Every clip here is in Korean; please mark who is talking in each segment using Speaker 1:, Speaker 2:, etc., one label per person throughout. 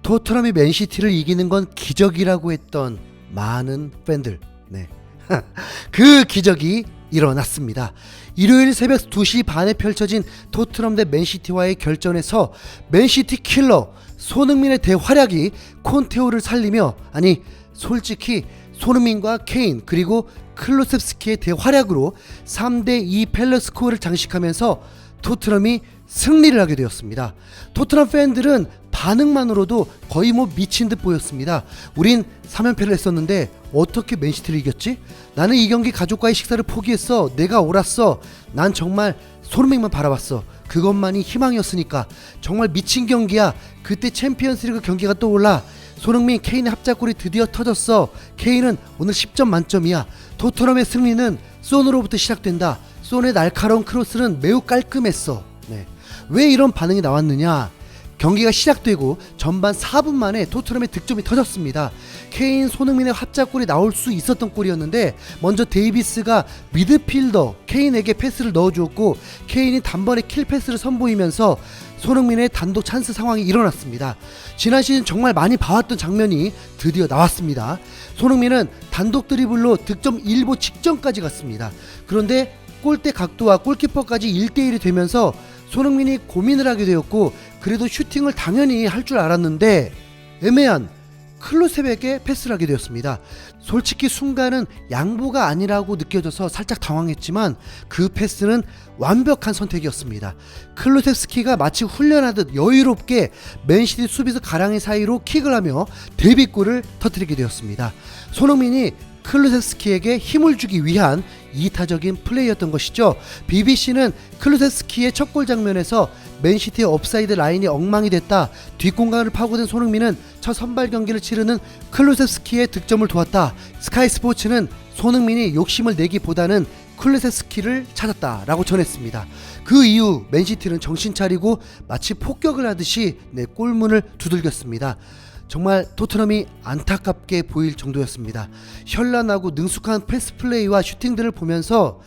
Speaker 1: 토트넘이 맨시티를 이기는 건 기적이라고 했던 많은 팬들, 네. 그 기적이 일어났습니다. 일요일 새벽 2시 반에 펼쳐진 토트넘 대 맨시티와의 결전에서 맨시티 킬러 손흥민의 대활약이 콘테오를 살리며, 아니 솔직히 손흥민과 케인 그리고 클루셉스키의 대활약으로 3대2 펠러스코어를 장식하면서 토트넘이 승리를 하게 되었습니다. 토트넘 팬들은 반응만으로도 거의 미친 듯 보였습니다. 우린 3연패를 했었는데 어떻게 맨시티를 이겼지? 나는 이 경기 가족과의 식사를 포기했어. 내가 옳았어. 난 정말 손흥민만 바라봤어. 그것만이 희망이었으니까. 정말 미친 경기야. 그때 챔피언스리그 경기가 떠올라. 손흥민, 케인의 합작골이 드디어 터졌어. 케인은 오늘 10점 만점이야. 토트넘의 승리는 손으로부터 시작된다. 손의 날카로운 크로스는 매우 깔끔했어. 네. 왜 이런 반응이 나왔느냐? 경기가 시작되고 전반 4분 만에 토트넘의 득점이 터졌습니다. 케인, 손흥민의 합작골이 나올 수 있었던 골이었는데 먼저 데이비스가 미드필더 케인에게 패스를 넣어주었고, 케인이 단번에 킬 패스를 선보이면서 손흥민의 단독 찬스 상황이 일어났습니다. 지난 시즌 정말 많이 봐왔던 장면이 드디어 나왔습니다. 손흥민은 단독 드리블로 득점 일보 직전까지 갔습니다. 그런데 골대 각도와 골키퍼까지 1대1이 되면서 손흥민이 고민을 하게 되었고, 그래도 슈팅을 당연히 할 줄 알았는데 애매한 클루셉에게 패스를 하게 되었습니다. 솔직히 순간은 양보가 아니라고 느껴져서 살짝 당황했지만 그 패스는 완벽한 선택이었습니다. 클루셉스키가 마치 훈련하듯 여유롭게 맨시티 수비수 가랑이 사이로 킥을 하며 데뷔골을 터뜨리게 되었습니다. 손흥민이 클루셉스키에게 힘을 주기 위한 이타적인 플레이였던 것이죠. BBC는 클루셉스키의 첫 골 장면에서 맨시티의 업사이드 라인이 엉망이 됐다. 뒷공간을 파고든 손흥민은 첫 선발 경기를 치르는 클루셉스키의 득점을 도왔다. 스카이 스포츠는 손흥민이 욕심을 내기보다는 클루셉스키를 찾았다라고 전했습니다. 그 이후 맨시티는 정신 차리고 마치 폭격을 하듯이 골문을 두들겼습니다. 정말 토트넘이 안타깝게 보일 정도였습니다. 현란하고 능숙한 패스 플레이와 슈팅들을 보면서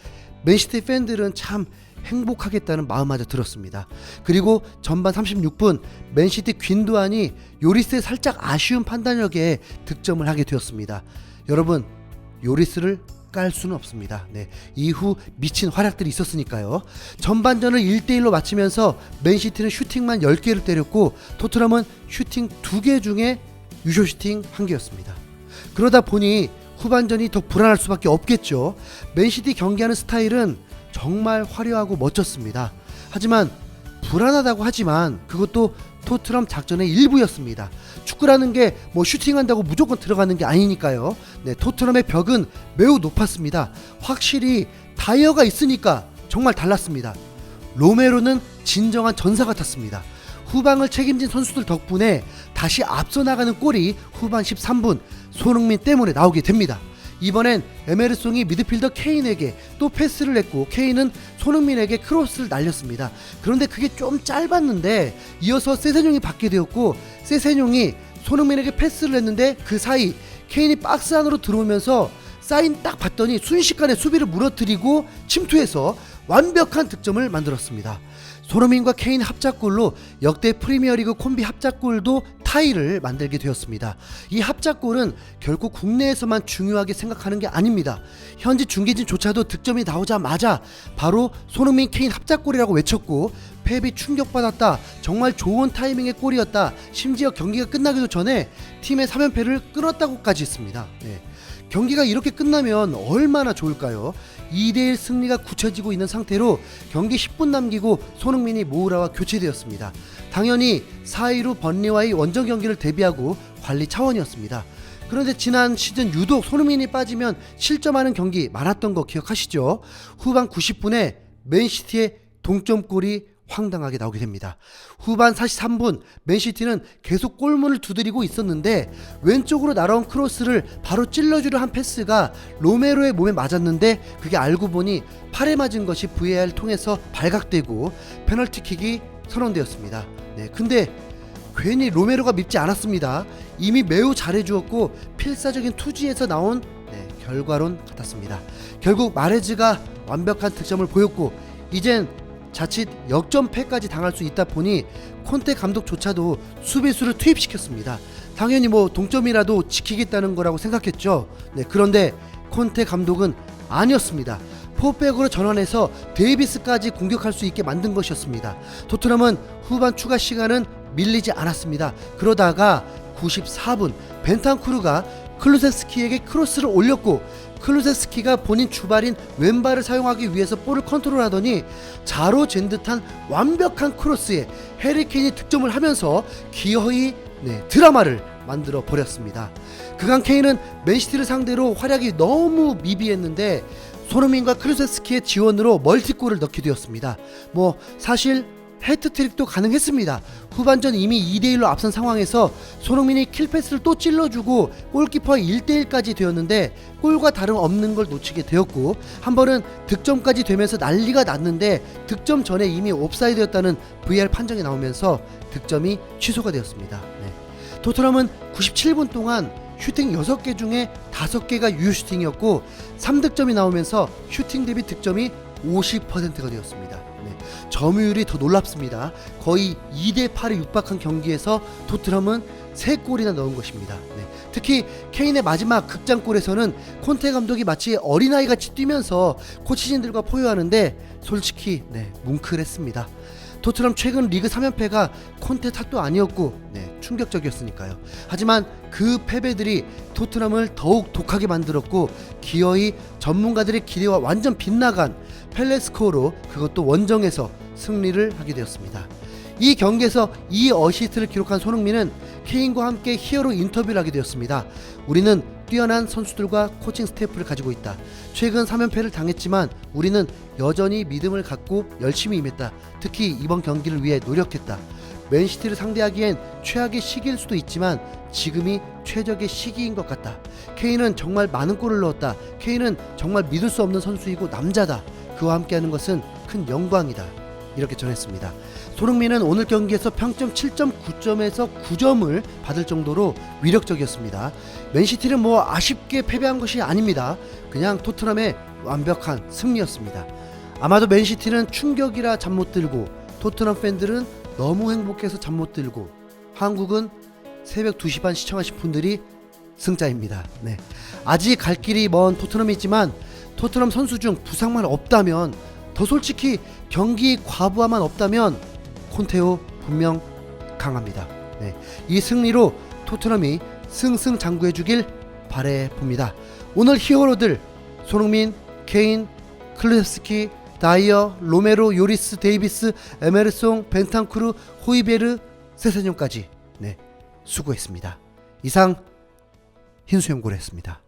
Speaker 1: 맨시티 팬들은 참 행복하겠다는 마음마저 들었습니다. 그리고 전반 36분 맨시티 귄도안이 요리스의 살짝 아쉬운 판단력에 득점을 하게 되었습니다. 여러분, 요리스를 깔 수는 없습니다. 네, 이후 미친 활약들이 있었으니까요. 전반전을 1대1로 마치면서 맨시티는 슈팅만 10개를 때렸고 토트넘은 슈팅 2개 중에 유효 슈팅 1개였습니다. 그러다 보니 후반전이 더 불안할 수밖에 없겠죠. 맨시티 경기하는 스타일은 정말 화려하고 멋졌습니다. 하지만 불안하다고 하지만 그것도 토트넘 작전의 일부였습니다. 축구라는 게 슈팅한다고 무조건 들어가는 게 아니니까요. 네, 토트넘의 벽은 매우 높았습니다. 확실히 다이어가 있으니까 정말 달랐습니다. 로메로는 진정한 전사 같았습니다. 후방을 책임진 선수들 덕분에 다시 앞서 나가는 골이 후반 13분 손흥민 때문에 나오게 됩니다. 이번엔 에메르송이 미드필더 케인에게 또 패스를 했고, 케인은 손흥민에게 크로스를 날렸습니다. 그런데 그게 좀 짧았는데 이어서 세세뇽이 받게 되었고, 세세뇽이 손흥민에게 패스를 했는데 그 사이 케인이 박스 안으로 들어오면서 사인 딱 봤더니 순식간에 수비를 무너뜨리고 침투해서 완벽한 득점을 만들었습니다. 손흥민과 케인 합작골로 역대 프리미어리그 콤비 합작골도 타이를 만들게 되었습니다. 이 합작골은 결코 국내에서만 중요하게 생각하는 게 아닙니다. 현지 중계진조차도 득점이 나오자마자 바로 손흥민 케인 합작골이라고 외쳤고, 펩이 충격받았다, 정말 좋은 타이밍의 골이었다, 심지어 경기가 끝나기도 전에 팀의 3연패를 끊었다고까지 했습니다. 네. 경기가 이렇게 끝나면 얼마나 좋을까요? 2대1 승리가 굳혀지고 있는 상태로 경기 10분 남기고 손흥민이 모우라와 교체되었습니다. 당연히 4-2로 번리와의 원정 경기를 대비하고 관리 차원이었습니다. 그런데 지난 시즌 유독 손흥민이 빠지면 실점하는 경기 많았던 거 기억하시죠? 후반 90분에 맨시티의 동점골이 황당하게 나오게 됩니다. 후반 43분 맨시티는 계속 골문을 두드리고 있었는데 왼쪽으로 날아온 크로스를 바로 찔러주려 한 패스가 로메로의 몸에 맞았는데 그게 알고 보니 팔에 맞은 것이 VAR을 통해서 발각되고 페널티킥이 선언되었습니다. 네, 근데 괜히 로메로가 밉지 않았습니다. 이미 매우 잘해주었고 필사적인 투지에서 나온 결과론 같았습니다. 결국 마레즈가 완벽한 득점을 보였고 이젠 자칫 역전패까지 당할 수 있다 보니 콘테 감독조차도 수비수를 투입시켰습니다. 당연히 뭐 동점이라도 지키겠다는 거라고 생각했죠. 네, 그런데 콘테 감독은 아니었습니다. 포백으로 전환해서 데이비스까지 공격할 수 있게 만든 것이었습니다. 토트넘은 후반 추가 시간은 밀리지 않았습니다. 그러다가 94분 벤탄쿠르가 클루세스키에게 크로스를 올렸고 클루세스키가 본인 주발인 왼발을 사용하기 위해서 볼을 컨트롤하더니 자로 잰 듯한 완벽한 크로스에 해리케인이 득점을 하면서 기어이 드라마를 만들어 버렸습니다. 그간 케인은 맨시티를 상대로 활약이 너무 미비했는데 손흥민과 클루세스키의 지원으로 멀티골을 넣게 되었습니다. 뭐 사실 해트트릭도 가능했습니다. 후반전 이미 2대1로 앞선 상황에서 손흥민이 킬패스를 또 찔러주고 골키퍼 1대1까지 되었는데 골과 다름없는 걸 놓치게 되었고 한 번은 득점까지 되면서 난리가 났는데 득점 전에 이미 옵사이드였다는 VAR 판정이 나오면서 득점이 취소가 되었습니다. 토트넘은 97분 동안 슈팅 6개 중에 5개가 유효 슈팅이었고 3득점이 나오면서 슈팅 대비 득점이 50%가 되었습니다. 점유율이 더 놀랍습니다. 거의 2대8에 육박한 경기에서 토트넘은 3골이나 넣은 것입니다. 특히 케인의 마지막 극장골에서는 콘테 감독이 마치 어린아이같이 뛰면서 코치진들과 포효하는데 솔직히 뭉클했습니다. 토트넘 최근 리그 3연패가 콘테 탓도 아니었고 충격적이었으니까요. 하지만 그 패배들이 토트넘을 더욱 독하게 만들었고 기어이 전문가들의 기대와 완전 빗나간 펠레스코어로 그것도 원정에서 승리를 하게 되었습니다. 이 경기에서 이 어시스트를 기록한 손흥민은 케인과 함께 히어로 인터뷰를 하게 되었습니다. 우리는 뛰어난 선수들과 코칭 스태프를 가지고 있다. 최근 3연패를 당했지만 우리는 여전히 믿음을 갖고 열심히 임했다. 특히 이번 경기를 위해 노력했다. 맨시티를 상대하기엔 최악의 시기일 수도 있지만 지금이 최적의 시기인 것 같다. 케인은 정말 많은 골을 넣었다. 케인은 정말 믿을 수 없는 선수이고 남자다. 그와 함께하는 것은 큰 영광이다. 이렇게 전했습니다. 손흥민은 오늘 경기에서 평점 7.9점에서 9점을 받을 정도로 위력적이었습니다. 맨시티는 뭐 아쉽게 패배한 것이 아닙니다. 그냥 토트넘의 완벽한 승리였습니다. 아마도 맨시티는 충격이라 잠 못 들고 토트넘 팬들은 너무 행복해서 잠 못 들고 한국은 새벽 2시 반 시청하신 분들이 승자입니다. 아직 갈 길이 먼 토트넘이지만 토트넘 선수 중 부상만 없다면 더 솔직히 경기 과부하만 없다면 콘테오 분명 강합니다. 이 승리로 토트넘이 승승장구해주길 바라봅니다. 오늘 히어로들 손흥민, 케인, 클루세스키, 다이어, 로메로, 요리스, 데이비스, 에메르송, 벤탄쿠르, 호이베르, 세세뇽까지 수고했습니다. 이상 흰수염고래였습니다.